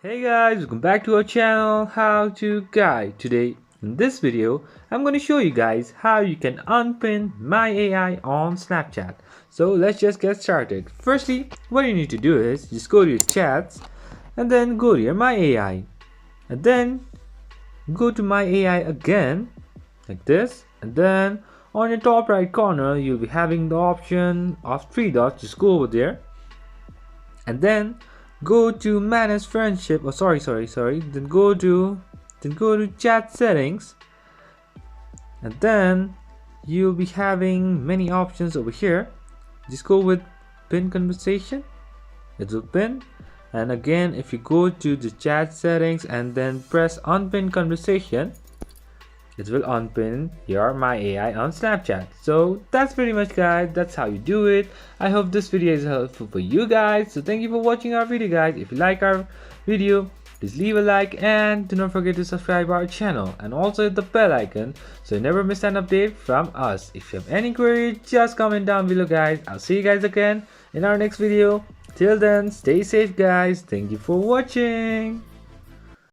Hey guys, welcome back to our channel How to Guide. Today in this video I'm going to show you guys how you can unpin my AI on Snapchat. So let's just get started. Firstly, what you need to do is just go to your chats and then go to your my AI and then go to my AI again like this, and then on your top right corner you'll be having the option of three dots. Just go over there and then go to manage friendship, then go to chat settings, and then you'll be having many options over here. Just go with pin conversation, it will pin. And again, if you go to the chat settings and then press unpin conversation, it will unpin your my AI on Snapchat. So that's pretty much, guys, that's how you do it. I hope this video is helpful for you guys. So thank you for watching our video, guys. If you like our video, please leave a like and do not forget to subscribe our channel and also hit the bell icon so you never miss an update from us. If you have any query, just comment down below, guys. I'll see you guys again in our next video. Till then, stay safe, guys. Thank you for watching.